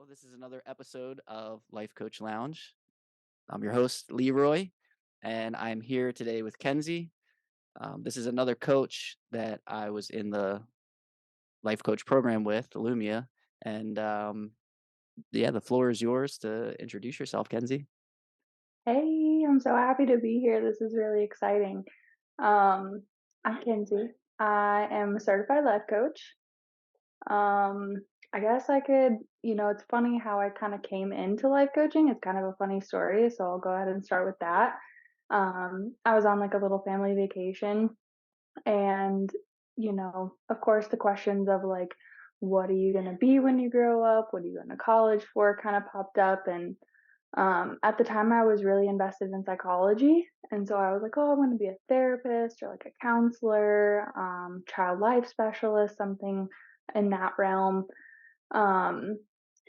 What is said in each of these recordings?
Hello, this is another episode of Life Coach Lounge. I'm your host, Leroy, and I'm here today with Kenzie. This is another coach that I was in the Life Coach program with, Lumia. And yeah, the floor is yours to introduce yourself, Kenzie. Hey, I'm so happy to be here. This is really exciting. Um, I'm Kenzie. I am a certified life coach. Um, I guess I could, it's funny how I kind of came into life coaching. It's kind of a funny story, so I'll go ahead and start with that. I was on like a little family vacation and, of course, the questions of like, what are you going to be when you grow up? What are you going to college for kind of popped up. And at the time, I was really invested in psychology. And so I was like, oh, I want to be a therapist or like a counselor, child life specialist, something in that realm. Um,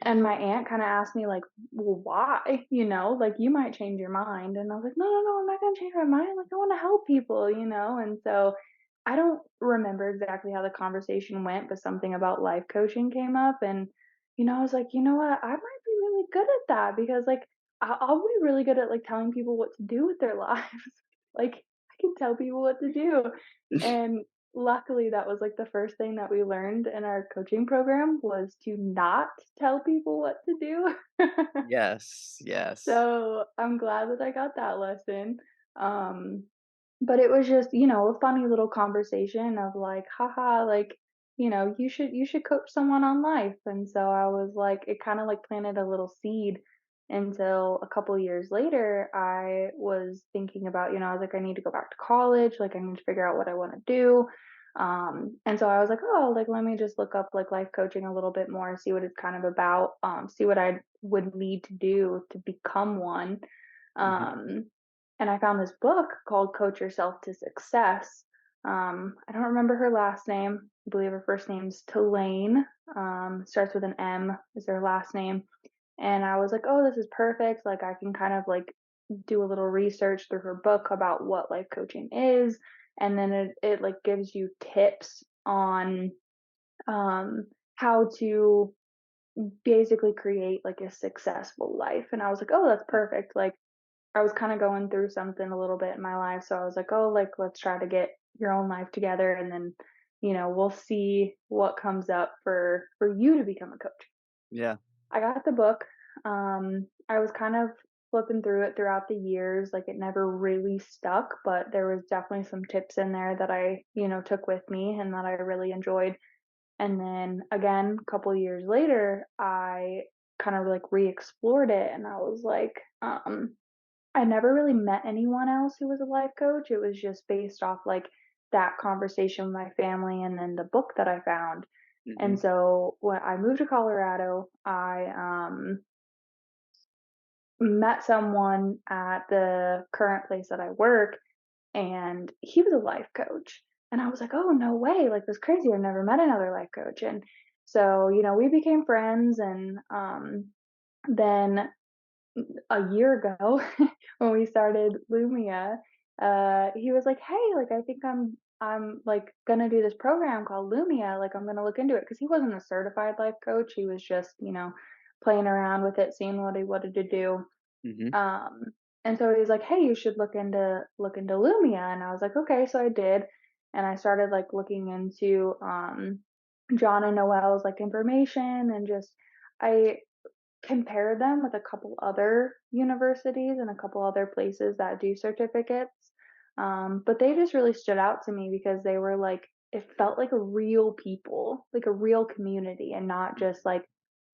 and my aunt kind of asked me, like, well, why? Like you might change your mind. And I was like, no, no, no, I'm not going to change my mind. Like, I want to help people. And so I don't remember exactly how the conversation went, but something about life coaching came up. And, I was like, you know what? I might be really good at that because, like, I'll be really good at like telling people what to do with their lives. Like, I can tell people what to do. And luckily, that was, like, the first thing that we learned in our coaching program was to not tell people what to do. Yes, yes. So, I'm glad that I got that lesson. Um, but it was just, a funny little conversation of, like, "Haha," like, "You should coach someone on life." And so I was like it kinda, like, planted a little seed until a couple years later, I was thinking about, I was like, "I need to go back to college, like, I need to figure out what I wanna do." And so I was like, "Oh, like, let me just look up, like, life coaching a little bit more, see what it's kind of about, see what I would need to do to become one." Hmm. Um, and I found this book called Coach Yourself to Success. I don't remember her last name. I believe her first name's Tulane. Starts with an M is her last name. And I was like, "Oh, this is perfect. Like I can kind of like do a little research through her book about what life coaching is, and then it like gives you tips on how to basically create like a successful life." And I was like, "Oh, that's perfect." Like I was kind of going through something a little bit in my life, so I was like, "Oh, like let's try to get your own life together, and then, we'll see what comes up for you to become a coach." Yeah. I got the book. I was kind of flipping through it throughout the years. Like it never really stuck, but there was definitely some tips in there that I, took with me and that I really enjoyed. And then again, a couple years later, I kind of like re-explored it and I was like, I never really met anyone else who was a life coach. It was just based off like that conversation with my family and then the book that I found. Hmm. And so when I moved to Colorado, I met someone at the current place that I work, and he was a life coach. And I was like, oh, no way. Like, that's crazy. I've never met another life coach. And so, we became friends. And then a year ago when we started Lumia, he was like, "Hey, like I think I'm like gonna do this program called Lumia. Like I'm gonna look into it because he wasn't a certified life coach. He was just playing around with it, seeing what he wanted to do. Hmm. Um, and so he was like, "Hey, you should look into Lumia." And I was like, "Okay." So I did, and I started like looking into John and Noel's like information and just I compare them with a couple other universities and a couple other places that do certificates. But they just really stood out to me because they were like, it felt like a real people, like a real community, and not just like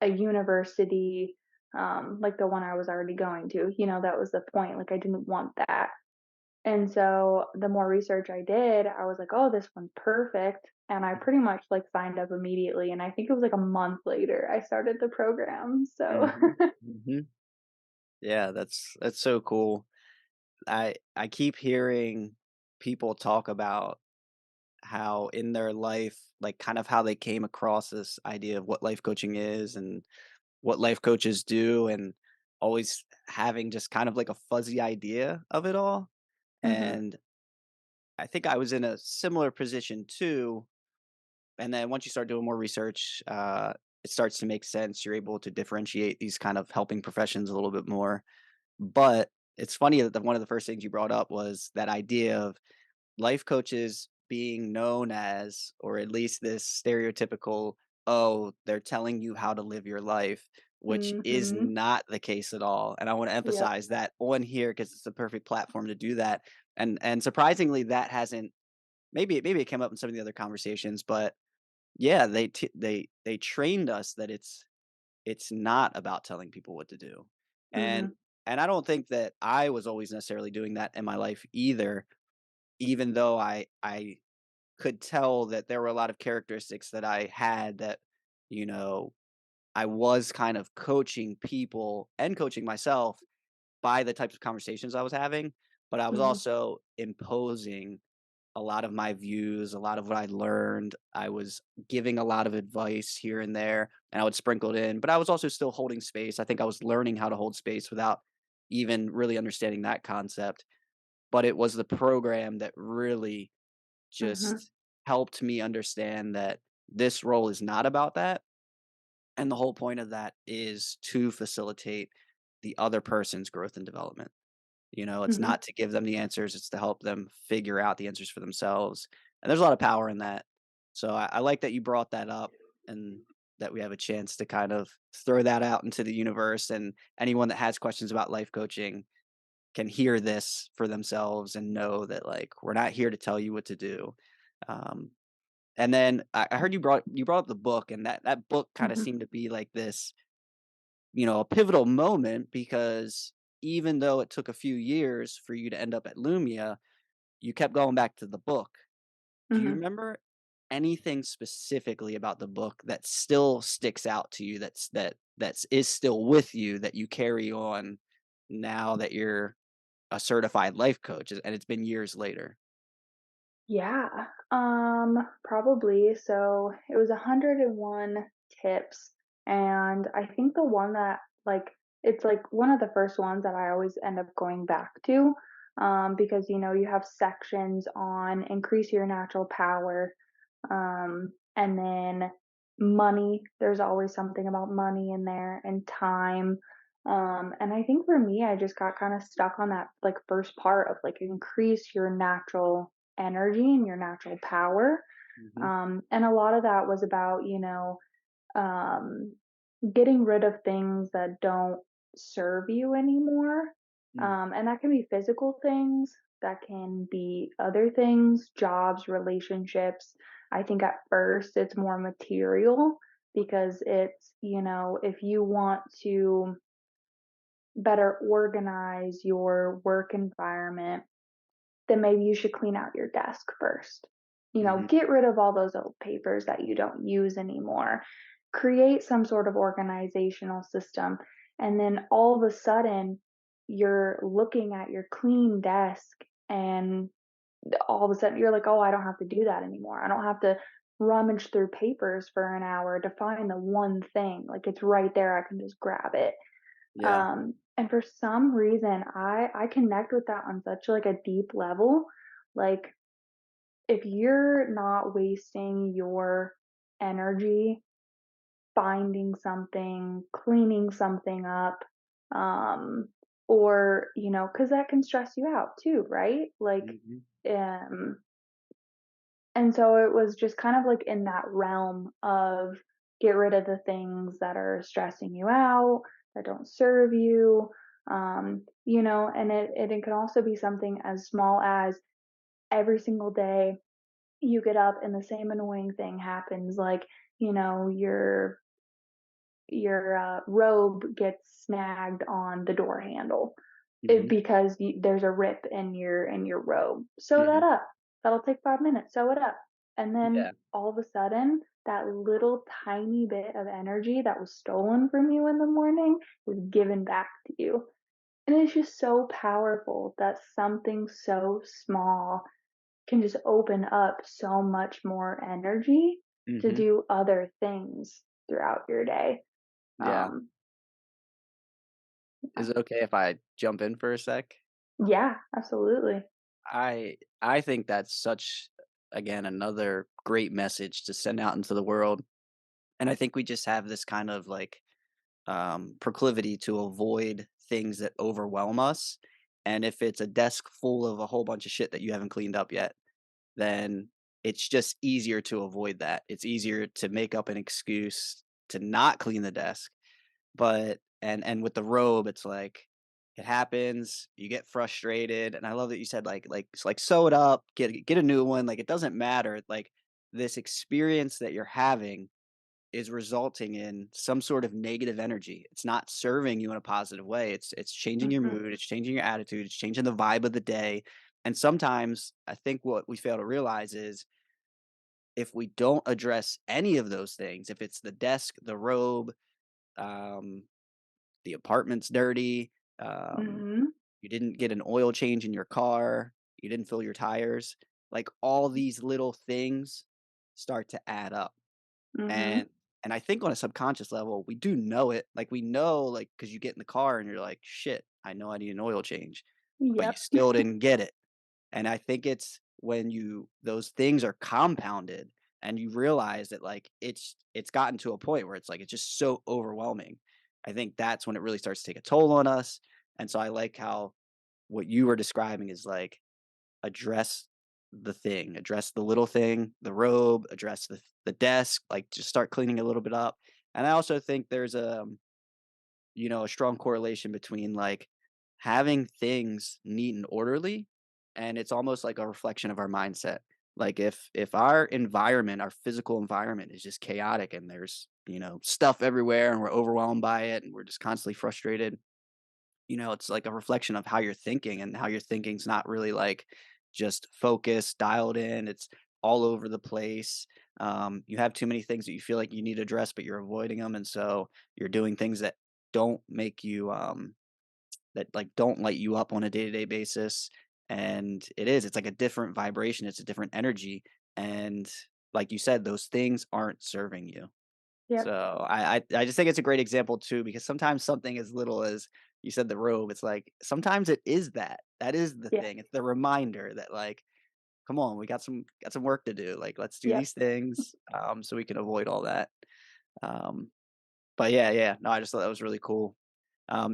a university, like the one I was already going to. That was the point. Like, I didn't want that. And so the more research I did, I was like, "Oh, this one's perfect." And I pretty much like signed up immediately. And I think it was like a month later I started the program. So Hmm. Hmm. Yeah, that's so cool. I keep hearing people talk about how in their life, like kind of how they came across this idea of what life coaching is and what life coaches do, and always having just kind of like a fuzzy idea of it all. mhm. And I think I was in a similar position too. And then once you start doing more research, it starts to make sense. You're able to differentiate these kind of helping professions a little bit more. But it's funny that one of the first things you brought up was that idea of life coaches being known as, or at least this stereotypical, oh, they're telling you how to live your life, which is Mhm. not the case at all. And I want to Yep. emphasize that on here because it's the perfect platform to do that. And surprisingly, that hasn't, maybe it came up in some of the other conversations, but yeah, they trained us that it's not about telling people what to do. And Mhm. and I don't think that I was always necessarily doing that in my life either, even though I could tell that there were a lot of characteristics that I had that, you know, I was kind of coaching people and coaching myself by the types of conversations I was having, but I was Mhm. also imposing a lot of my views, a lot of what I learned. I was giving a lot of advice here and there, and I would sprinkle it in, but I was also still holding space. I think I was learning how to hold space without even really understanding that concept. But it was the program that really Mhm. just helped me understand that this role is not about that. And the whole point of that is to facilitate the other person's growth and development. It's Mhm. not to give them the answers, it's to help them figure out the answers for themselves. And there's a lot of power in that. So I like that you brought that up and that we have a chance to kind of throw that out into the universe. And anyone that has questions about life coaching can hear this for themselves and know that like we're not here to tell you what to do. Um, and then I heard you brought up the book, and that book kind of Mhm. seemed to be like this, a pivotal moment because even though it took a few years for you to end up at Lumia, you kept going back to the book. Do you Mhm. remember anything specifically about the book that still sticks out to you that's is still with you that you carry on now that you're a certified life coach and it's been years later? Yeah, probably. So it was 101 tips, and I think the one that it's like one of the first ones that I always end up going back to, because you have sections on increase your natural power, and then money. There's always something about money in there and time. And I think for me, I just got kind of stuck on that like first part of like increase your natural energy and your natural power. Mhm. And a lot of that was about, um, getting rid of things that don't serve you anymore. Mm. And that can be physical things, that can be other things, jobs, relationships. I think at first it's more material because if you want to better organize your work environment, then maybe you should clean out your desk first. Mhm. Get rid of all those old papers that you don't use anymore. Create some sort of organizational system. And then all of a sudden, you're looking at your clean desk, and all of a sudden you're like, oh, I don't have to do that anymore. I don't have to rummage through papers for an hour to find the one thing. Like it's right there. I can just grab it. Yeah. And for some reason, I connect with that on such like a deep level. Like if you're not wasting your energy finding something, cleaning something up, um, or because that can stress you out too, right? Mhm. Um, and so it was just kind of like in that realm of get rid of the things that are stressing you out, that don't serve you. And it can also be something as small as every single day you get up and the same annoying thing happens, like, your robe gets snagged on the door handle Mhm. because there's a rip in your robe. Sew that Mhm. up. That'll take 5 minutes. Sew it up, and Yeah. then all of a sudden, that little tiny bit of energy that was stolen from you in the morning was given back to you. And it's just so powerful that something so small can just open up so much more energy to Mhm. do other things throughout your day. Yeah. Um, Is it okay if I jump in for a sec? yeah, absolutely. I think that's such, again, another great message to send out into the world. And I think we just have this kind of like proclivity to avoid things that overwhelm us. And if it's a desk full of a whole bunch of shit that you haven't cleaned up yet, then it's just easier to avoid that. It's easier to make up an excuse to not clean the desk. But and with the robe, it's like it happens, you get frustrated, and I love that you said like sew it up, get a new one, like it doesn't matter. Like this experience that you're having is resulting in some sort of negative energy. It's not serving you in a positive way. It's changing your Mhm. mood, it's changing your attitude, it's changing the vibe of the day. And sometimes I think what we fail to realize is if we don't address any of those things, if it's the desk, the robe, um, the apartment's dirty, um, Mhm. you didn't get an oil change in your car, you didn't fill your tires, like all these little things start to add up. Mhm. And and I think on a subconscious level, we do know it. Like we know, like, because you get in the car and you're like, shit, I know I need an oil change, but you Yep. still didn't get it. And I think it's when you those things are compounded and you realize that like it's gotten to a point where it's like it's just so overwhelming. I think that's when it really starts to take a toll on us. And so I like how what you were describing is like address the thing, address the little thing, the robe, address the desk, like just start cleaning a little bit up. And I also think there's a strong correlation between like having things neat and orderly, and it's almost like a reflection of our mindset. Like if our environment, our physical environment is just chaotic and there's stuff everywhere and we're overwhelmed by it and we're just constantly frustrated, it's like a reflection of how you're thinking, and how your thinking's not really like just focused, dialed in. It's all over the place. You have too many things that you feel like you need to address, but you're avoiding them, and so you're doing things that don't make you that like don't light you up on a day to day basis. And it's like a different vibration. It's a different energy, and like you said, those things aren't serving you. So Yep. I just think it's a great example too, because sometimes something as little as you said the robe, it's like sometimes it is that. That is the Yeah. thing. It's the reminder that like, come on, we got some work to do. Like let's do Yep. these things so we can avoid all that. Um but yeah, yeah. No, I just thought that was really cool.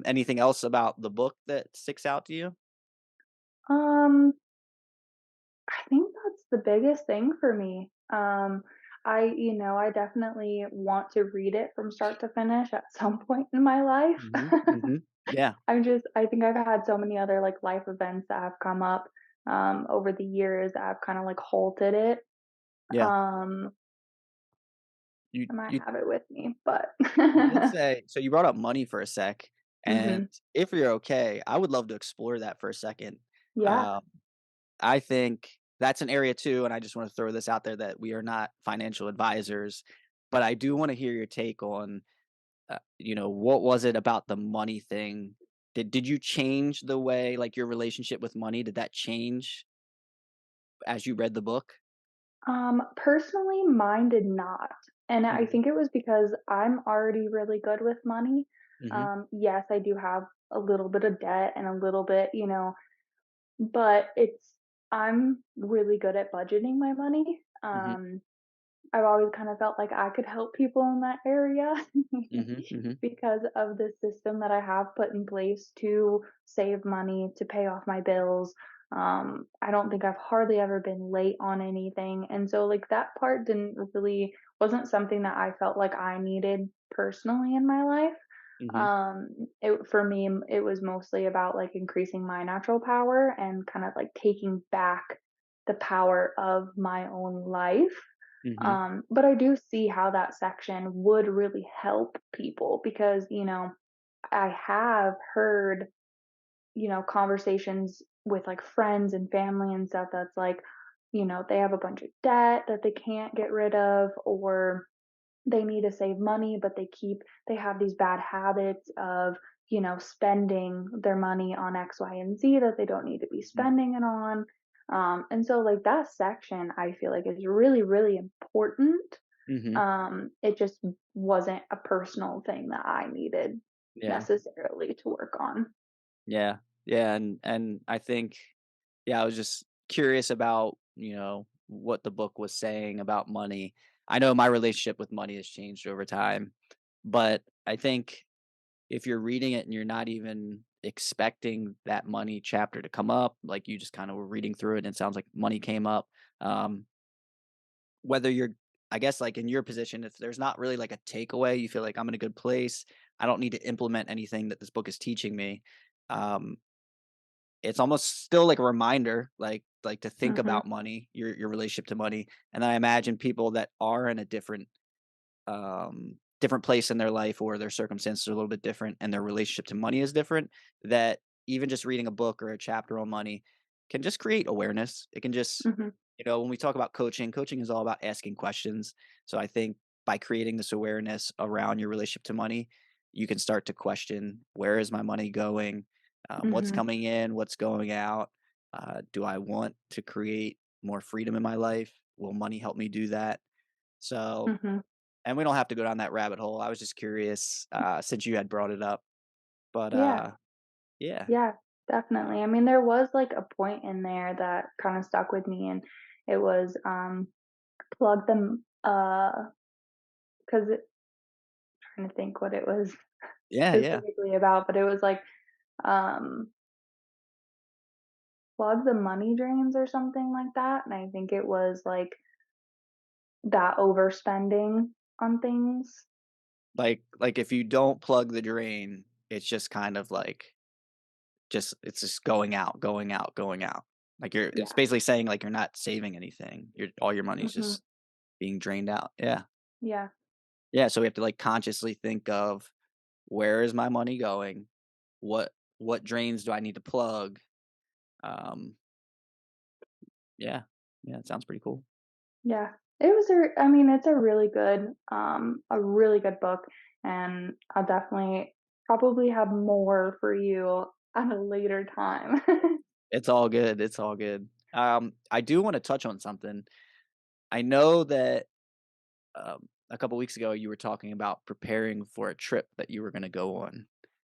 Anything else about the book that sticks out to you? Um, I think that's the biggest thing for me. I definitely want to read it from start to finish at some point in my life. Mhm. Mhm. Yeah. I think I've had so many other like life events that have come up over the years that have kind of like halted it. Yeah. Um, You I might you have it with me, but You did say so you brought up money for a sec, and mhm. if you're okay, I would love to explore that for a second. Yeah. Um, I think that's an area too, and I just want to throw this out there that we are not financial advisors, but I do want to hear your take on, what was it about the money thing? Did you change the way, like your relationship with money? Did that change as you read the book? Personally, mine did not. And I Mhm, think it was because I'm already really good with money. mhm, Yes, I do have a little bit of debt and a little bit, but I'm really good at budgeting my money. mhm, I've always kind of felt like I could help people in that area mhm, mhm, because of the system that I have put in place to save money, to pay off my bills. I don't think I've hardly ever been late on anything. And so like that part didn't really wasn't something that I felt like I needed personally in my life. mhm, It for me it was mostly about like increasing my natural power and kind of like taking back the power of my own life. mhm, But I do see how that section would really help people because, I have heard, conversations with like friends and family and stuff that's like, they have a bunch of debt that they can't get rid of, or they need to save money, but they have these bad habits of, spending their money on X, Y, and Z that they don't need to be mhm, spending it on. And so like that section I feel like is really, really important. mhm. It just wasn't a personal thing that I needed Yeah. necessarily to work on. Yeah. Yeah, and I think yeah, I was just curious about, what the book was saying about money. I know my relationship with money has changed over time, but I think if you're reading it and you're not even expecting that money chapter to come up, like you just kind of were reading through it and it sounds like money came up. Um, whether you're, I guess, like in your position, if there's not really like a takeaway, you feel like I'm in a good place. I don't need to implement anything that this book is teaching me. Um, it's almost still like a reminder, like to think Mhm, about money, your relationship to money. And I imagine people that are in a different place in their life or their circumstances are a little bit different and their relationship to money is different, that even just reading a book or a chapter on money can just create awareness. It can just, mhm, when we talk about coaching, coaching is all about asking questions. So I think by creating this awareness around your relationship to money, you can start to question, where is my money going? What's mhm, coming in? What's going out? Do I want to create more freedom in my life? Will money help me do that? So, mhm. and we don't have to go down that rabbit hole. I was just curious, since you had brought it up. But, Yeah, yeah. yeah, definitely. I mean, there was, like, a point in there that kinda stuck with me, and it was, plug them, 'cause it trying to think what it was Yeah, yeah. specifically about, but it was like, um, plug the money drains or something like that, and I think it was, like, that overspending on things. Like, if you don't plug the drain, it's just kind of like it's just going out, going out, going out. Like, it's Yeah. basically saying, like, you're not saving anything. All your money's Mhm. just being drained out. Yeah. Yeah. Yeah, so we have to, like, consciously think of, where is my money going? What drains do I need to plug? Um, yeah. Yeah, it sounds pretty cool. Yeah. It was I mean, it's a really good book, and I'll definitely probably have more for you at a later time. It's all good, it's all good. I do wanna touch on something. I know that, a couple weeks ago, you were talking about preparing for a trip that you were gonna go on,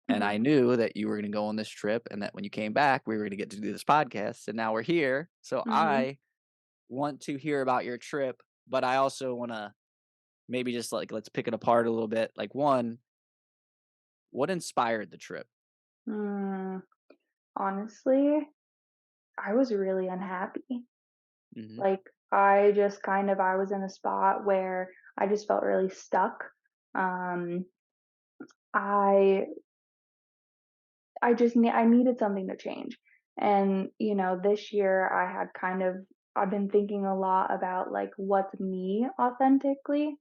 and I Mhm. knew that you were gonna go on this trip and that when you came back, we were gonna get to do this podcast, and now we're here, so Mhm. I want to hear about your trip, but I also wanna maybe just, like, let's pick it apart a little bit. Like, 1, what inspired the trip? Mm, honestly, I was really unhappy. Mhm, Like, I was in a spot where I just felt really stuck. Um, I I needed something to change. And, this year I've been thinking a lot about, like, what's me authentically,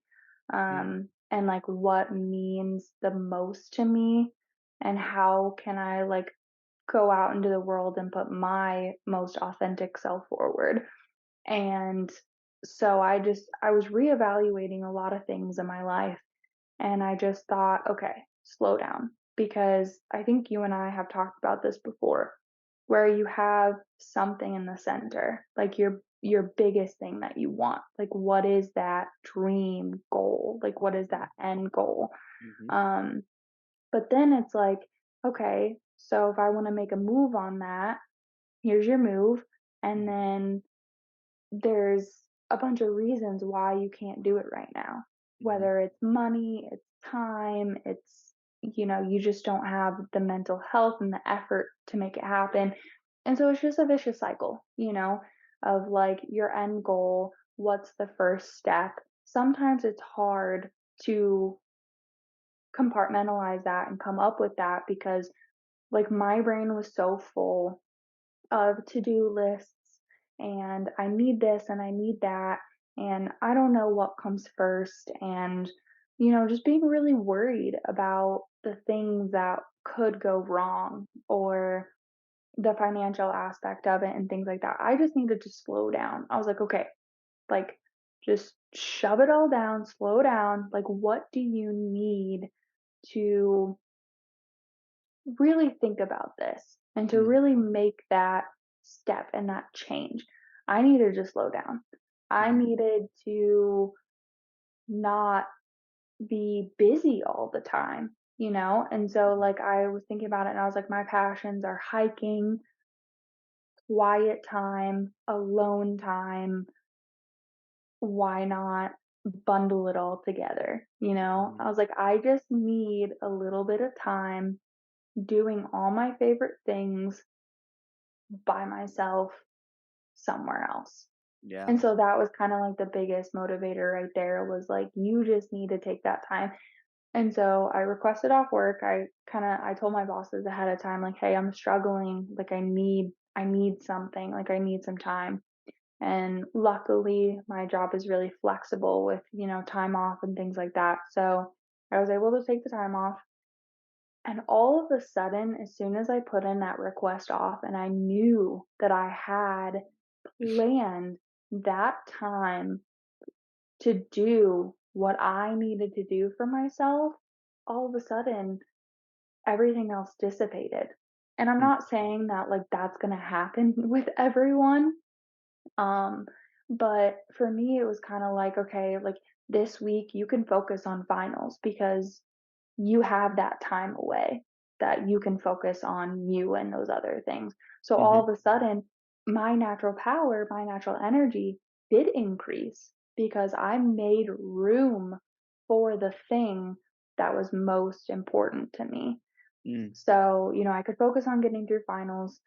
mhm, and, like, what means the most to me, and how can I, like, go out into the world and put my most authentic self forward. And so I was reevaluating a lot of things in my life, and I just thought, okay, slow down. Because I think you and I have talked about this before, where you have something in the center, like your biggest thing that you want. Like, what is that dream goal? Like, what is mhm, that end goal? mhm, Um, but then it's like, okay, so if I want to make a move on that, here's your move. And mhm, then there's a bunch of reasons why you can't do it right now. mhm, Whether it's money, it's time, you just don't have the mental health and the effort to make it happen. And so it's just a vicious cycle, of like your end goal, what's the first step. Sometimes it's hard to compartmentalize that and come up with that because, like, my brain was so full of to-do lists, and I need this and I need that, and I don't know what comes first, and just being really worried about the things that could go wrong, or the financial aspect of it and things like that. I just needed to slow down. I was like, okay, like, just shove it all down, slow down. Like, what do you need to really think about this and to mhm, really make that step and that change? I needed to slow down. I mhm, needed to not be busy all the time, And so, mhm. like, I was thinking about it and I was like, my passions are hiking, quiet time, alone time. Why not? bundle it all together, you know? Mhm. I was like, I just need a little bit of time doing all my favorite things by myself somewhere else. Yeah. And so that was kinda like the biggest motivator right there was like, you just need to take that time. And so I requested off work. I told my bosses ahead of time, like, hey, I'm struggling. Like I need something. Like I need some time. And luckily my job is really flexible with, time off and things like that. So I was able to take the time off. And all of a sudden, as soon as I put in that request off and I knew that I had planned that time to do what I needed to do for myself, all of a sudden everything else dissipated. And I'm Mm, not saying that like that's going to happen with everyone. Um but for me it was kind of like okay, like this week you can focus on finals because you have that time away that you can focus on you and those other things. So all mhm, of a sudden, my natural power, my natural energy did increase because I made room for the thing that was most important to me. mm, So, I could focus on getting through finals.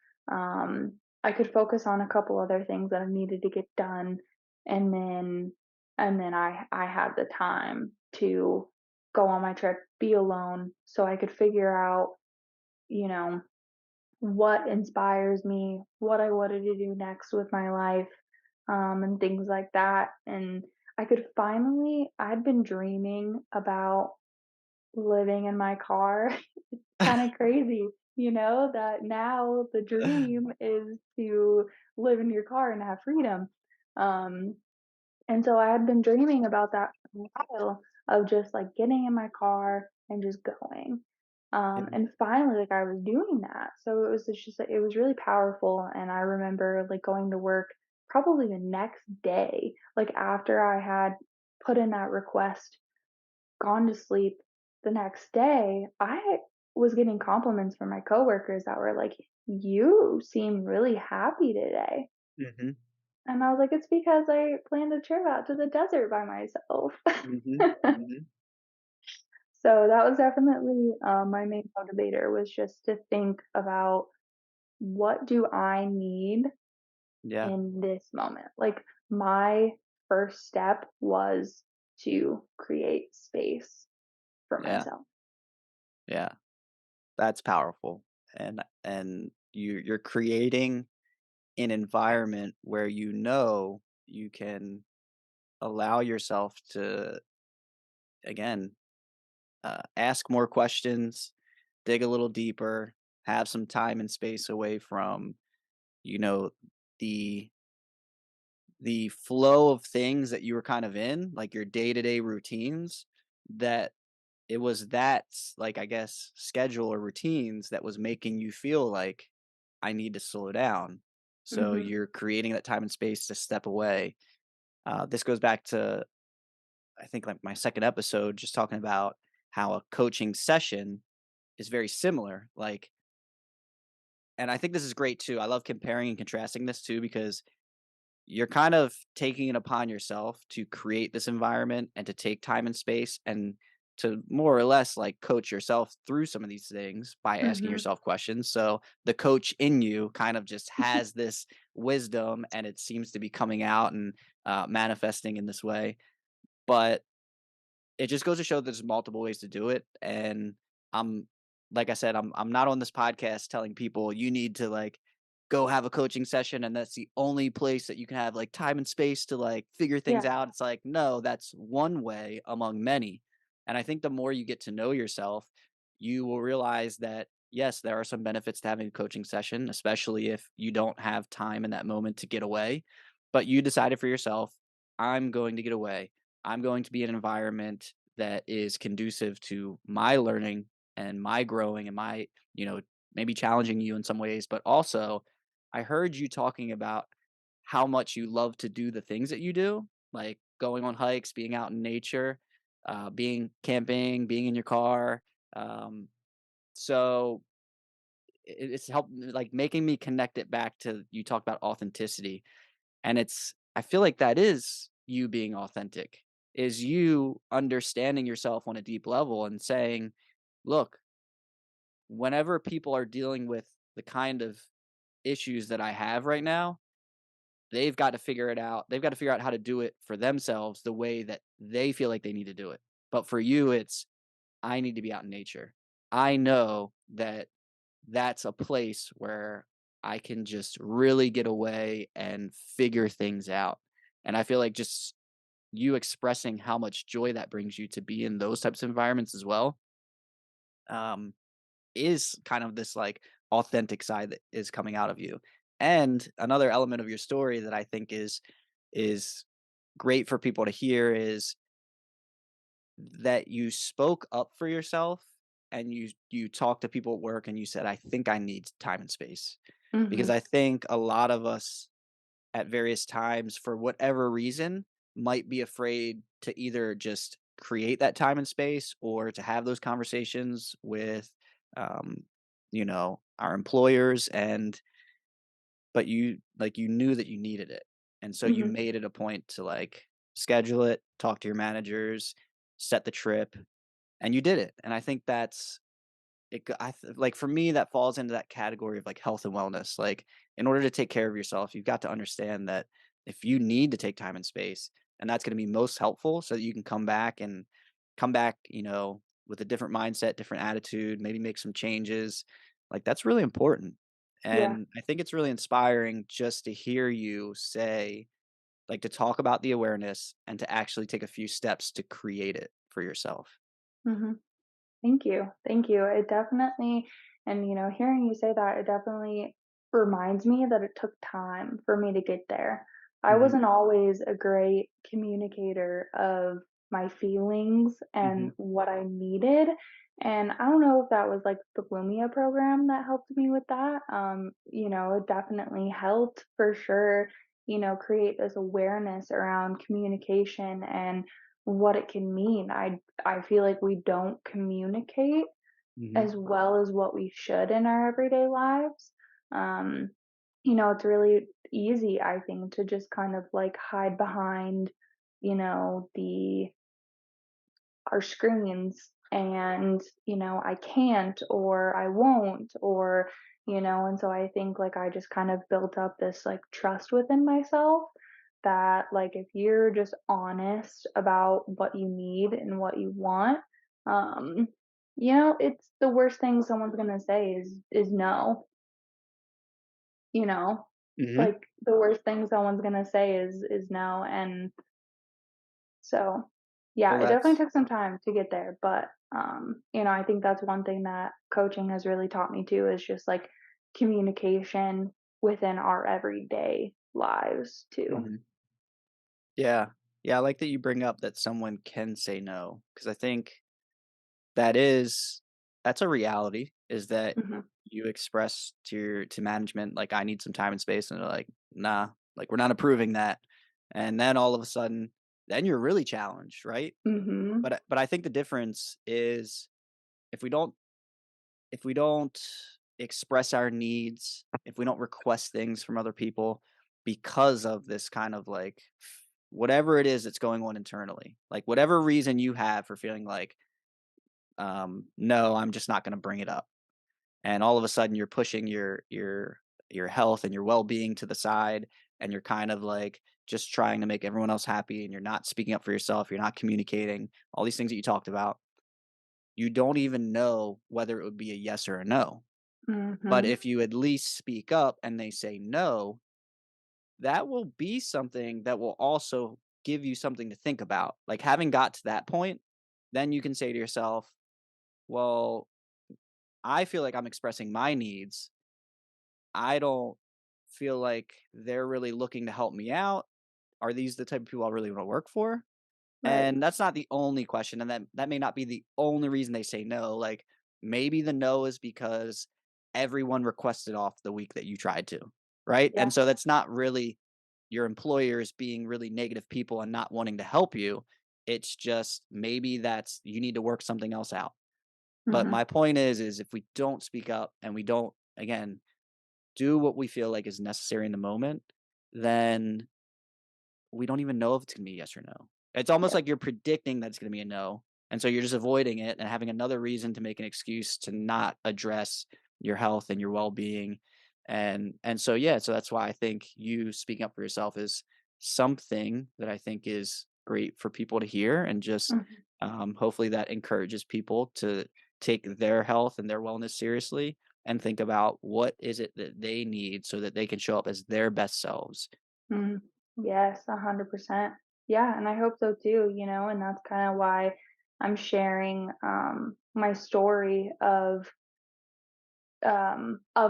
I could focus on a couple other things that I needed to get done, and then I had the time to go on my trip, be alone, so I could figure out, you know, what inspires me, what I wanted to do next with my life, and things like that. And I'd been dreaming about living in my car. Kinda crazy, that now the dream is to live in your car and have freedom. Um, and so I had been dreaming about that for a while of just, like, getting in my car and just going. yeah, And finally, like, I was doing that. So it was really powerful, and I remember, like, going to work probably the next day, like, after I had put in that request, gone to sleep the next day, I was getting compliments from my coworkers that were like, "You seem really happy today." mhm, And I was like, "It's because I planned a trip out to the desert by myself." mhm, mhm, So that was definitely, my main motivator was just to think about what do I need yeah, in this moment? Like, my first step was to create space for yeah, myself. yeah, that's powerful, and you're creating an environment where you know you can allow yourself to, again, ask more questions, dig a little deeper, have some time and space away from, you know, the the flow of things that you were kind of in, like your day-to-day routines, that it was that, like, I guess, schedule or routines that was making you feel like, "I need to slow down." So Mhm. you're creating that time and space to step away. This goes back to, I think, like, my second episode, just talking about how a coaching session is very similar, like, and I think this is great too. I love comparing and contrasting this too because you're kind of taking it upon yourself to create this environment and to take time and space and to more or less like coach yourself through some of these things by asking Mhm. yourself questions. So the coach in you kind of just has this wisdom and it seems to be coming out and manifesting in this way. But it just goes to show there's multiple ways to do it, and I'm like I said, I'm not on this podcast telling people you need to, like, go have a coaching session, and that's the only place that you can have, like, time and space to, like, figure things Yeah. out. It's like, no, that's one way among many, and I think the more you get to know yourself, you will realize that, yes, there are some benefits to having a coaching session, especially if you don't have time in that moment to get away, but you decided for yourself, "I'm going to get away. I'm going to be in an environment that is conducive to my learning and my growing and my, maybe challenging you in some ways, but also I heard you talking about how much you love to do the things that you do, like going on hikes, being out in nature, being camping, being in your car. Um, so it's helped like making me connect it back to you talked about authenticity. And I feel like that is you being authentic. is you understanding yourself on a deep level and saying, "Look, whenever people are dealing with the kind of issues that I have right now, they've got to figure it out. They've got to figure out how to do it for themselves the way that they feel like they need to do it. But for you, it's I need to be out in nature. I know that that's a place where I can just really get away and figure things out." And I feel like just you expressing how much joy that brings you to be in those types of environments as well, um, is kind of this like authentic side that is coming out of you. And another element of your story that I think is great for people to hear is that you spoke up for yourself and you talked to people at work and you said, "I think I need time and space." Because Mhm. I think a lot of us at various times, for whatever reason, might be afraid to either just create that time and space or to have those conversations with, um, our employers. And but you knew that you needed it, and so you Mhm. made it a point to schedule it, talk to your managers, set the trip, and you did it. And I think that's like, for me, that falls into that category of, like, health and wellness. Like, in order to take care of yourself, you've got to understand that if you need to take time and space, and that's gonna be most helpful so that you can come back, with a different mindset, different attitude, maybe make some changes, like, that's really important. Yeah. And I think it's really inspiring just to hear you say, like, to talk about the awareness and to actually take a few steps to create it for yourself. Mhm. Thank you. Thank you. It definitely, and hearing you say that, it definitely reminds me that it took time for me to get there. I Mhm, wasn't always a great communicator of my feelings and mhm, what I needed. And I don't know if that was like the Lumia program that helped me with that. It definitely helped for sure, create this awareness around communication and what it can mean. I feel like we don't communicate mhm, as well as what we should in our everyday lives. Um, it's really easy, I think, to just kind of like hide behind, the our screens and, I can't or I won't or, and so I think like I just kind of built up this like trust within myself that like if you're just honest about what you need and what you want, um, it's the worst thing someone's gonna say is no, you know? mhm. Like the worst thing someone's gonna say is no. And so, Well, yeah, it definitely that's took some time to get there, but, I think that's one thing that coaching has really taught me too is just, like, communication within our everyday lives too. mhm. Yeah. Yeah, I like that you bring up that someone can say no, because I think that is that's a reality, is that Mhm, you express to management, like, "I need some time and space," and they're like, "Nah, like, we're not approving that." And then all of a sudden, then you're really challenged, right? mhm, But I think the difference is if we don't if we don't express our needs, if we don't request things from other people because of this kind of like whatever it is that's going on internally, like whatever reason you have for feeling like, no, I'm just not going to bring it up. And all of a sudden you're pushing your health and your well-being to the side, and you're kind of like just trying to make everyone else happy, and you're not speaking up for yourself, you're not communicating, all these things that you talked about. You don't even know whether it would be a yes or a no. But mhm, if you at least speak up and they say no, that will be something that will also give you something to think about. Like, having got to that point, then you can say to yourself, well, I feel like I'm expressing my needs. I don't feel like they're really looking to help me out. Are these the type of people I really want to work for? right, And that's not the only question, and that may not be the only reason they say no. Like, maybe the no is because everyone requested off the week that you tried to, right? And yeah, so that's not really your employers being really negative people and not wanting to help you. It's just maybe that's you need to work something else out. But mhm, my point is if we don't speak up and we don't, again, do what we feel like is necessary in the moment, then we don't even know if it's gonna be yes or no. It's almost Yep. like you're predicting that it's gonna be a no, and so you're just avoiding it and having another reason to make an excuse to not address your health and your well-being, and so, yeah, so that's why I think you speaking up for yourself is something that I think is great for people to hear, and just, Mhm. hopefully that encourages people to take their health and their wellness seriously and think about what is it that they need so that they can show up as their best selves. Mm. Yes, 100%. Yeah, and I hope so too, and that's kind of why I'm sharing my story of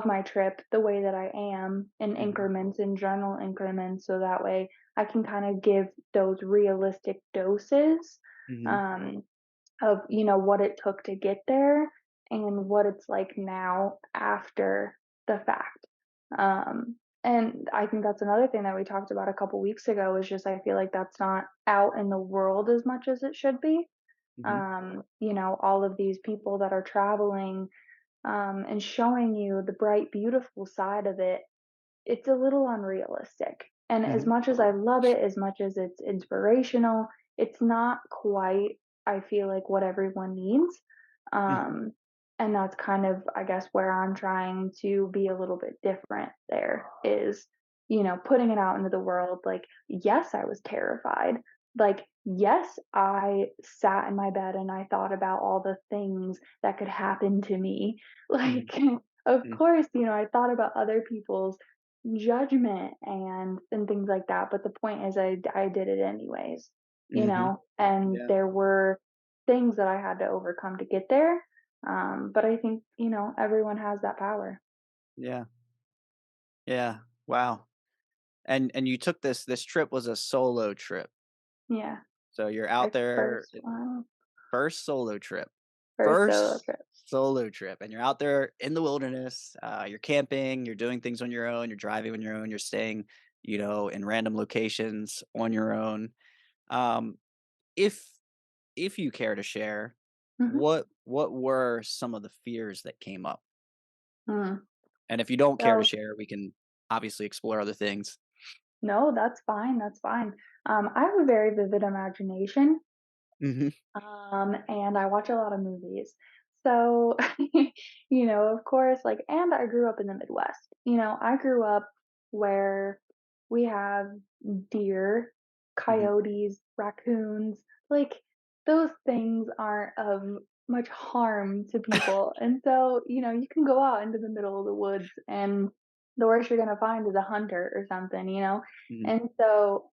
my trip the way that I am in Mhm, increments, in journal increments, so that way I can kind of give those realistic doses mhm, um, of, what it took to get there and what it's like now after the fact. And I think that's another thing that we talked about a couple weeks ago is just I feel like that's not out in the world as much as it should be. mhm, All of these people that are traveling and showing you the bright, beautiful side of it, it's a little unrealistic. And as mhm, much as I love it, as much as it's inspirational, it's not quite, I feel like, what everyone needs. mhm, Um, and that's kind of, I guess, where I'm trying to be a little bit different there is, putting it out into the world. Like, yes, I was terrified. Like, yes, I sat in my bed and I thought about all the things that could happen to me. mhm, Like, of mhm, course, I thought about other people's judgment and things like that, but the point is I did it anyways, mhm. and Yeah, there were things that I had to overcome to get there, but I think, everyone has that power. yeah, yeah. Wow. And you took this trip was a solo trip. Yeah, So you're my out there first one, first solo trip. first solo First trip. solo trip, and you're out there in the wilderness, you're camping, you're doing things on your own, you're driving on your own, you're staying, in random locations on your own. Um, if if you care to share, Mhm. what were some of the fears that came up? Mm. And if you don't care to So share, we can obviously explore other things. no, that's fine, that's fine. I have a very vivid imagination. Mhm, And I watch a lot of movies. So, of course, like, and I grew up in the Midwest. I grew up where we have deer, mhm, coyotes, raccoons. Like, those things aren't of much harm to people. And so, you can go out into the middle of the woods and the worst you're going to find is a hunter or something. mhm, And so,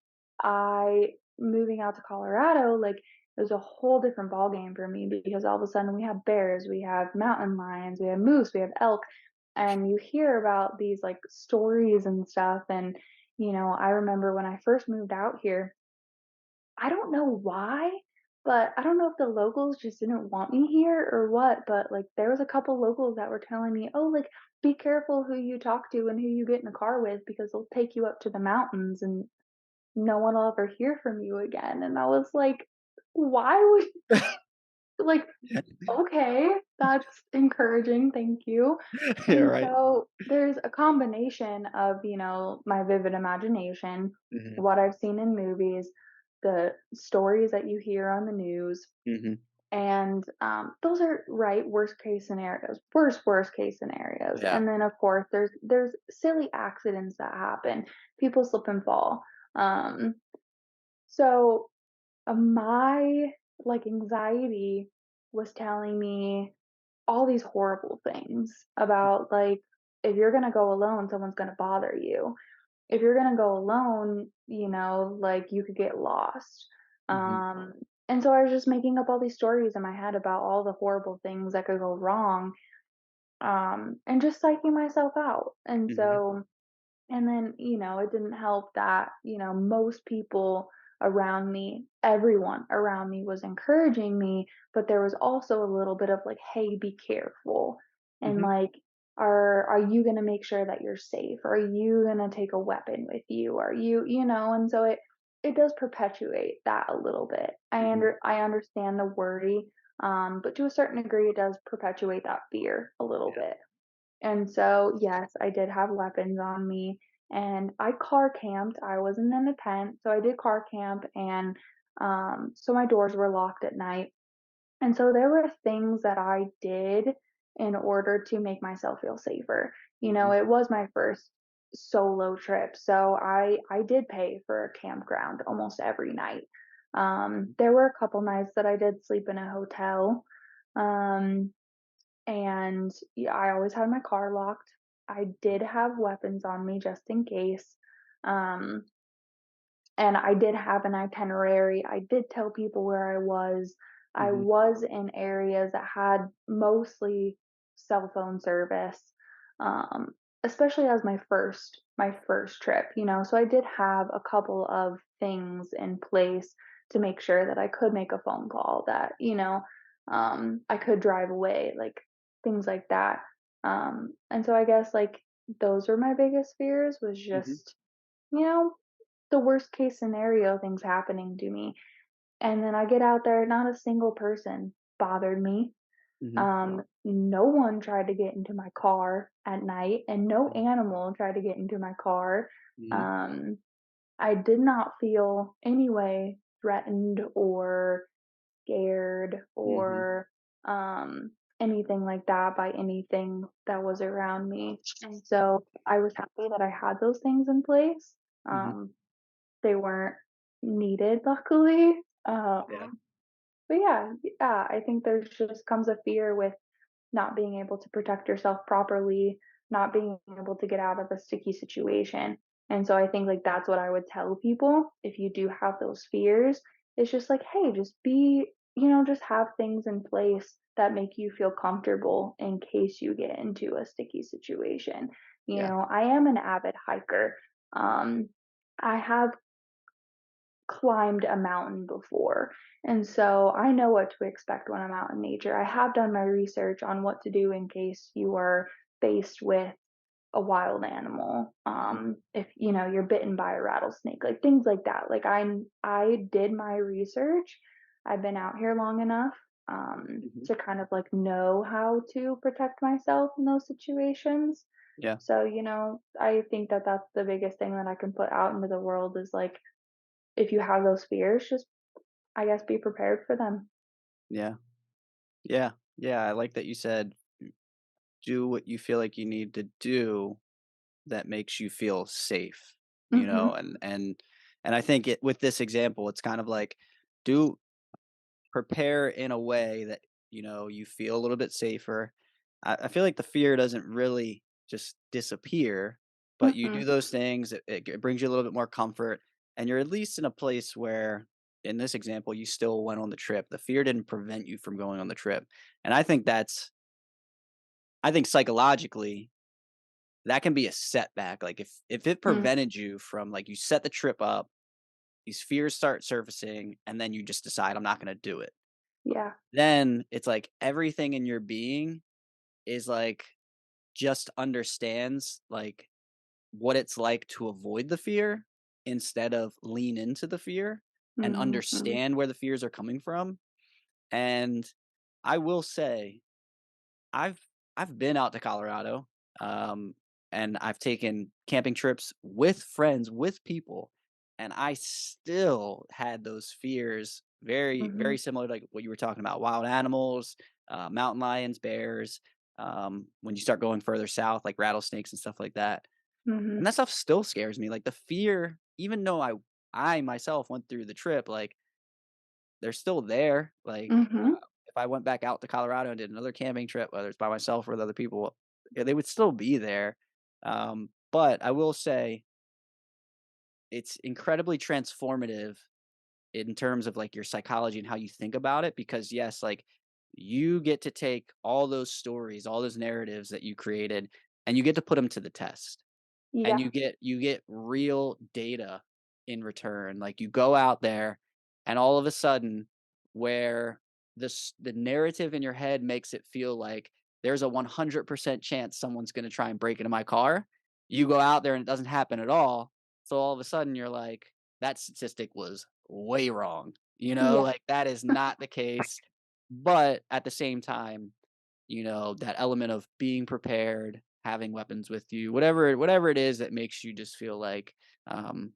moving out to Colorado, like, it was a whole different ballgame for me because all of a sudden we have bears, we have mountain lions, we have moose, we have elk, and you hear about these like stories and stuff. And I remember when I first moved out here, I don't know why, but I don't know if the locals just didn't want me here or what, but like there was a couple locals that were telling me, "Oh, like be careful who you talk to and who you get in the car with because they'll take you up to the mountains and no one will ever hear from you again." And I was like, why would like, okay, that's encouraging, thank you. Yeah, And right. so there's a combination of, my vivid imagination, Mhm, what I've seen in movies, the stories that you hear on the news, mhm, and those are right worst case scenarios, worst case scenarios. yeah, And then of course there's silly accidents that happen, people slip and fall. Um, so my like anxiety was telling me all these horrible things about like if you're going to go alone someone's going to bother you. If you're going to go alone, like you could get lost. mhm, um and so I was just making up all these stories in my head about all the horrible things that could go wrong, and just psyching myself out. And mhm, so and then, it didn't help that, most people around me, everyone around me was encouraging me, but there was also a little bit of like, hey, be careful. And mhm, like, are you gonna make sure that you're safe? Are you gonna take a weapon with you? Are you, and so it does perpetuate that a little bit. mhm, I understand the worry, but to a certain degree, it does perpetuate that fear a little yeah, bit. And so, yes, I did have weapons on me and I car camped. I wasn't in a tent, so I did car camp and So my doors were locked at night. And so there were things that I did in order to make myself feel safer. Mhm, It was my first solo trip, so I did pay for a campground almost every night. mhm, There were a couple nights that I did sleep in a hotel. Um, and yeah, I always had my car locked. I did have weapons on me just in case. Um, and I did have an itinerary. I did tell people where I was. I mhm, was in areas that had mostly cell phone service, um, especially as my first trip, So I did have a couple of things in place to make sure that I could make a phone call, that I could drive away, like things like that. And so I guess like those were my biggest fears, was mhm, just you know the worst case scenario things happening to me. And then I get out there, not a single person bothered me. mhm, No one tried to get into my car at night, and no mhm, animal tried to get into my car. mhm, Um, I did not feel any way threatened or scared mhm, or anything like that by anything that was around me. And so I was happy that I had those things in place. mhm. Um, they weren't needed, luckily. Yeah, But yeah, I think there's just comes a fear with not being able to protect yourself properly, not being able to get out of a sticky situation. And so I think like that's what I would tell people if you do have those fears. It's just like, hey, just just have things in place that make you feel comfortable in case you get into a sticky situation. yeah, I am an avid hiker. Um, I have climbed a mountain before. And so I know what to expect when I'm out in nature. I have done my research on what to do in case you are faced with a wild animal. mhm, If you're bitten by a rattlesnake, like things like that. Like I did my research. I've been out here long enough mhm, to kind of like know how to protect myself in those situations. yeah, So, I think that that's the biggest thing that I can put out into the world is like if you have those fears, just I guess be prepared for them. yeah, yeah, yeah, I like that you said, "Do what you feel like you need to do that makes you feel safe," Mhm. and I think with this example, it's kind of like, do prepare in a way that, you feel a little bit safer. I feel like the fear doesn't really just disappear, but you do Mm-mm. those things, it brings you a little bit more comfort, and you're at least in a place where, in this example, you still went on the trip. The fear didn't prevent you from going on the trip, and I think psychologically, that can be a setback. Like if it Mm. prevented you from, like, you set the trip up, these fears start surfacing, and then you just decide, "I'm not gonna do it." Yeah. Then it's like everything in your being is like just understands like what it's like to avoid the fear instead of lean into the fear and Mhm. understand where the fears are coming from. And I will say I've I've been out to Colorado, um, and I've taken camping trips with friends, with people, and I still had those fears very, very Mhm. similar to like what you were talking about, wild animals, mountain lions, bears, when you start going further south, like rattlesnakes and stuff like that. And Mhm. that stuff still scares me. Like the fear, even though I myself went through the trip, like they're still there. Like, Mhm. if I went back out to Colorado and did another camping trip, whether it's by myself or with other people, yeah, they would still be there. But I will say it's incredibly transformative in terms of like your psychology and how you think about it. Because yes, like you get to take all those stories, all those narratives that you created, and you get to put them to the test. And Yeah. you get real data in return. Like, you go out there, and all of a sudden, where the narrative in your head makes it feel like there's a 100% chance someone's gonna try and break into my car, you go out there and it doesn't happen at all. So all of a sudden, you're like, "That statistic was way wrong." Yeah. Like, that is not the case. But at the same time, that element of being prepared, having weapons with you, whatever it is that makes you just feel like, um,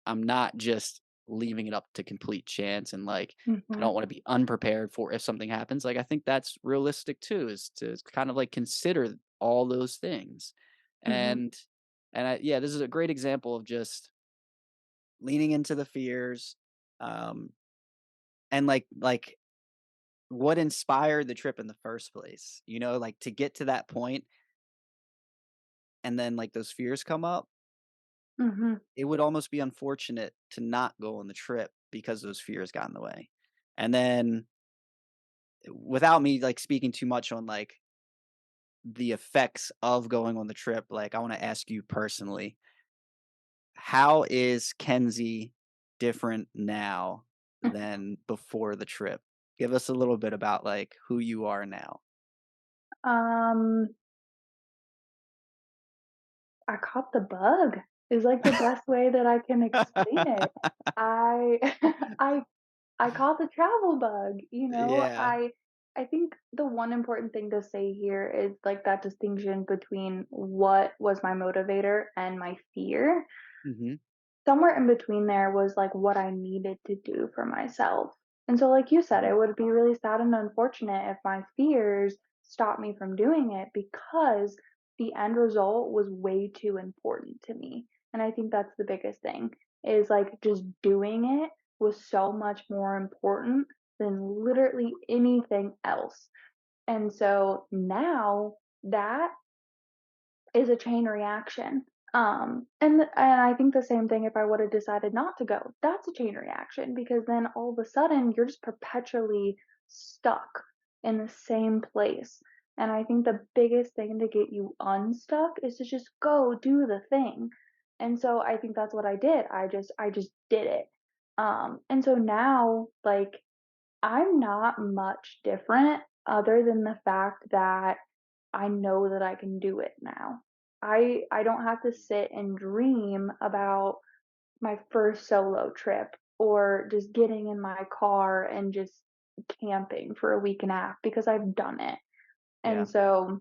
I'm not just leaving it up to complete chance and, like, I Mhm. don't wanna be unprepared for if something happens, like, I think that's realistic too, is to kind of, like, consider all those things. Mhm. And yeah, this is a great example of just leaning into the fears, um, and, like, what inspired the trip in the first place, you know, like, to get to that point and then, like, those fears come up, Mhm. it would almost be unfortunate to not go on the trip because those fears got in the way. And then without me, like, speaking too much on, like, the effects of going on the trip, like, I wanna ask you personally, how is Kenzie different now than before the trip? Give us a little bit about, like, who you are now. Um, I caught the bug is, like, the best way that I can explain it. I I I caught the travel bug, you know? Yeah. I think the one important thing to say here is, like, that distinction between what was my motivator and my fear. Mhm. Somewhere in between there was, like, what I needed to do for myself. And so, like you said, it Mhm. would be really sad and unfortunate if my fears stopped me from doing it because the end result was way too important to me. And I think that's the biggest thing is, like, just doing it was so much more important than literally anything else. And so now that is a chain reaction. And I think the same thing if I would have decided not to go. That's a chain reaction because then all of a sudden you're just perpetually stuck in the same place. And I think the biggest thing to get you unstuck is to just go do the thing. And so I think that's what I did. I just did it. And so now like I'm not much different other than the fact that I know that I can do it now. I don't have to sit and dream about my first solo trip or just getting in my car and just camping for a week and a half because I've done it. Yeah. And so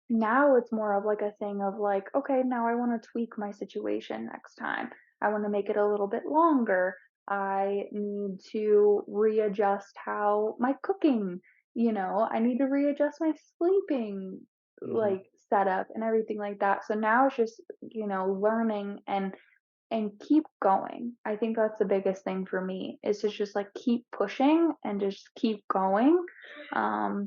now it's more of like a thing of like, okay, now I want to tweak my situation next time. I want to make it a little bit longer. I need to readjust how my cooking, I need to readjust my sleeping Mhm. like setup and everything like that. So now it's just, learning and keep going. I think that's the biggest thing for me is to just like keep pushing and just keep going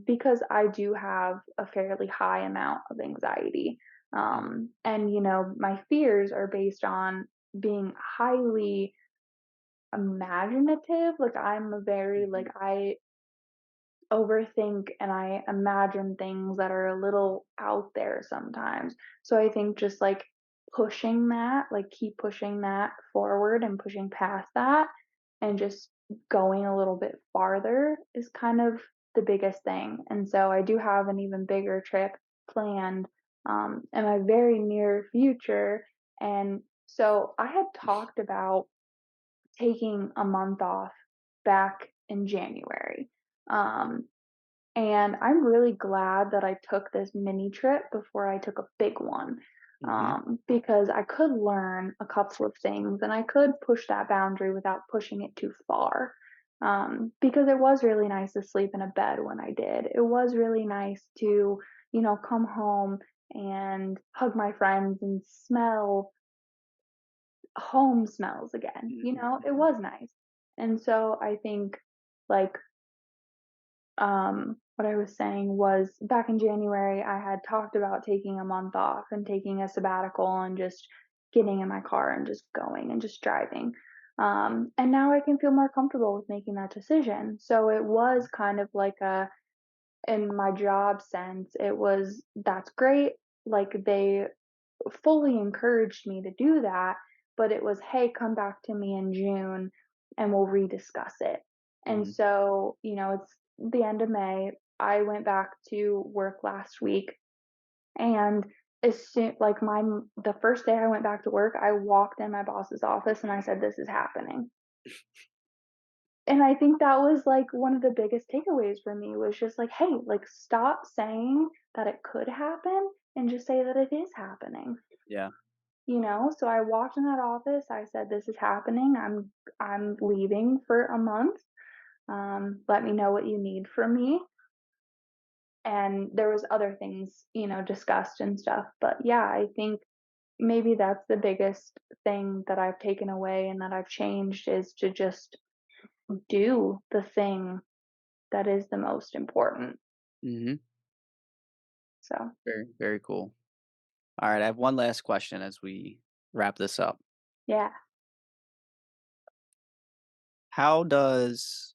because I do have a fairly high amount of anxiety. Mm. And, my fears are based on being highly imaginative. Like, I'm a very, like, Mhm. I overthink and I imagine things that are a little out there sometimes. So I think just like pushing that, like keep pushing that forward and pushing past that and just going a little bit farther is kind of the biggest thing. And so I do have an even bigger trip planned in my very near future. And so I had talked about taking a month off back in January. Um, and I'm really glad that I took this mini trip before I took a big one, Mhm. because I could learn a couple of things and I could push that boundary without pushing it too far. Because it was really nice to sleep in a bed when I did. It was really nice to, come home and hug my friends and smell home smells again. Mhm. It Mhm. was nice. And so I think like what I was saying was back in January, I had talked about taking a month off and taking a sabbatical and just getting in my car and just going and just driving. And now I can feel more comfortable with making that decision. So it was kind of like in my job sense, it was, that's great. Like they fully encouraged me to do that, but it was, "Hey, come back to me in June and we'll rediscuss it." And Mhm. so, it's the end of May. I went back to work last week and as soon like the first day I went back to work, I walked in my boss's office and I said, "This is happening." And I think that was like one of the biggest takeaways for me was just like, "Hey, like stop saying that it could happen and just say that it is happening." Yeah. So I walked in that office, I said, "This is happening, I'm leaving for a month, let me know what you need from me." And there was other things, discussed and stuff, but yeah, I think maybe that's the biggest thing that I've taken away and that I've changed is to just do the thing that is the most important. Mhm. So, Very, very cool. Alright, I have one last question as we wrap this up. yeah. How does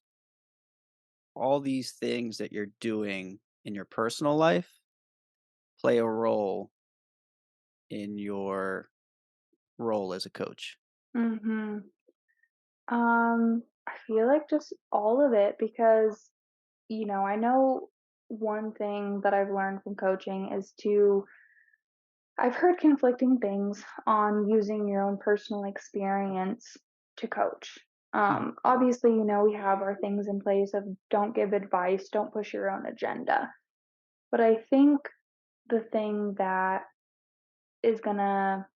all these things that you're doing in your personal life play a role in your role as a coach? Mhm. I feel like just all of it because, I know one thing that I've learned from coaching is to I've heard conflicting things on using your own personal experience to coach. Mhm, Obviously, we have our things in place of don't give advice, don't push your own agenda. But I think the thing is gonna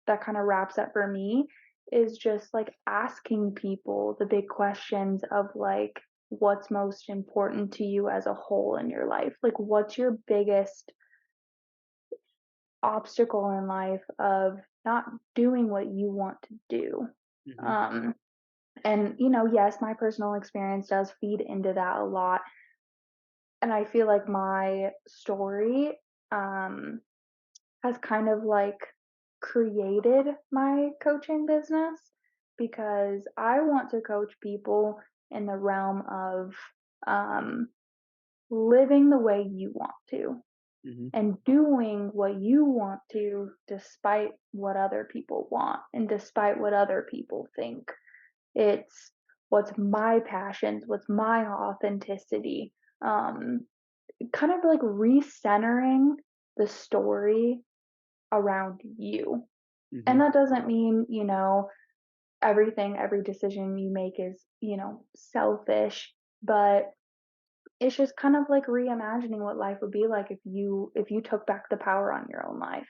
that kind of wraps up for me is just like asking people the big questions of like what's most important to you as a whole in your life? Like what's your biggest obstacle in life of not doing what you want to do? mhm, Um and yes, my personal experience does feed into that a lot. And I feel like my story um has kind of like created my coaching business because I want to coach people in the realm of um, living the way you want to mhm, and doing what you want to despite what other people want and despite what other people think. It's what's my passions, what's my authenticity. Um, Kind of like recentering the story around you. And mhm, that doesn't mean, every decision you make is, selfish, but it's just kind of like reimagining what life would be like if you took back the power on your own life.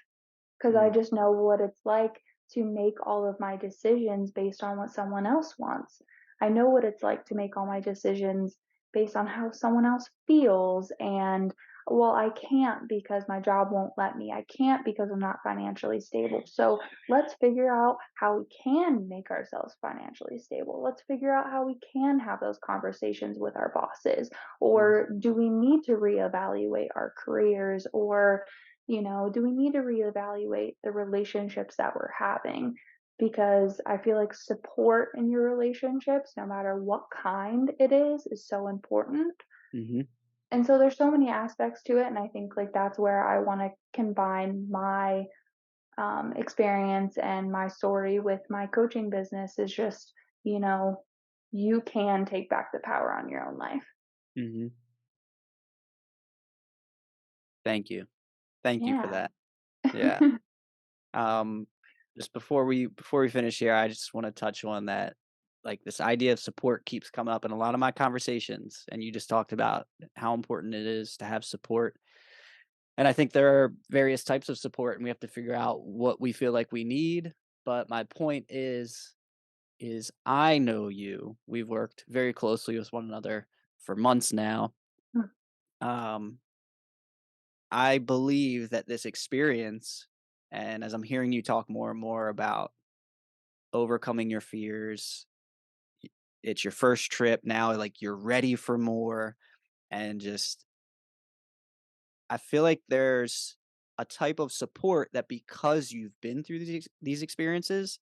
'Cause I mm, just know what it's like to make all of my decisions based on what someone else wants. I know what it's like to make all my decisions based on how someone else feels and, well, I can't because my job won't let me. I can't because I'm not financially stable. So, let's figure out how we can make ourselves financially stable. Let's figure out how we can have those conversations with our bosses. mhm, Or do we need to reevaluate our careers or do we need to reevaluate the relationships that we're having? Because I feel like support in your relationships, no matter what kind it is so important. mhm, And so there's so many aspects to it. And I think like that's where I want to combine my experience and my story with my coaching business is just, you know, you can take back the power on your own life. mhm. Thank you. Thank you for Yeah. that. Yeah. Um, just before we finish here, I just wanna touch on that, like, this idea of support keeps coming up in a lot of my conversations, and you just talked about how important it is to have support, and I think there are various types of support, and we have to figure out what we feel like we need, but my point is I know you. We've worked very closely with one another for months now. Um, I believe that this experience, and as I'm hearing you talk more and more about overcoming your fears, it's your first trip now, like you're ready for more, and just I feel like there's a type of support that because you've been through these experiences,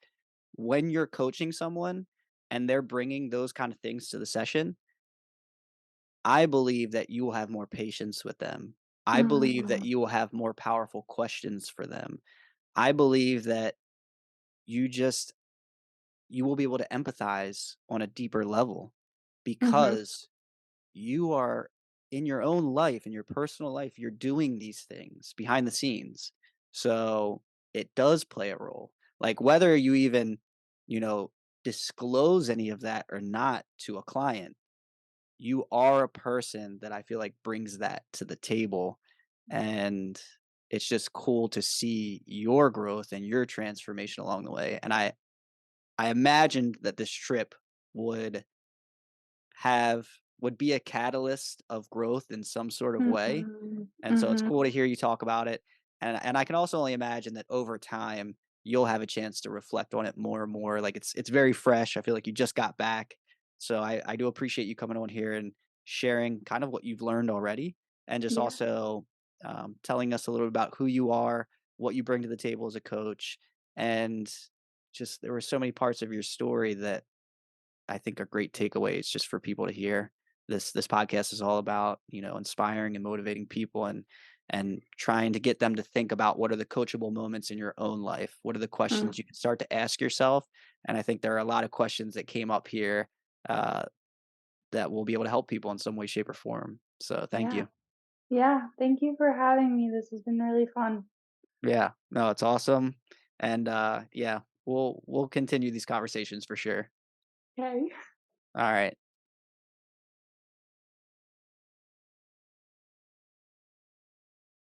when you're coaching someone and they're bringing those kind of things to the session, I believe that you will have more patience with them. I believe that Mhm. you will have more powerful questions for them. I believe that you just you will be able to empathize on a deeper level Mhm. because you are in your own life, in your personal life, you're doing these things behind the scenes. So it does play a role. Like whether you even, you know, disclose any of that or not to a client, you are a person that I feel like brings that to the table. And it's just cool to see your growth and your transformation along the way, and I imagined that this trip would have would be a catalyst of growth in some sort of way, Mhm. and so it's Mhm. cool to hear you talk about it, and I can also only imagine that over time, you'll have a chance to reflect on it more and more, like, it's very fresh, I feel like you just got back, so I do appreciate you coming on here and sharing kind of what you've learned already, and just Yeah. also, telling us a little about who you are, what you bring to the table as a coach, and just there were so many parts of your story that I think are great takeaways just for people to hear. This podcast is all about, inspiring and motivating people and trying to get them to think about what are the coachable moments in your own life? What are the Mm. questions you can start to ask yourself? And I think there are a lot of questions that came up here uh, that will be able to help people in some way, shape, or form. So thank Yeah. you. Yeah. Thank you for having me. This has been really fun. Yeah, no, it's awesome. And yeah, we'll continue these conversations for sure. Okay. All right.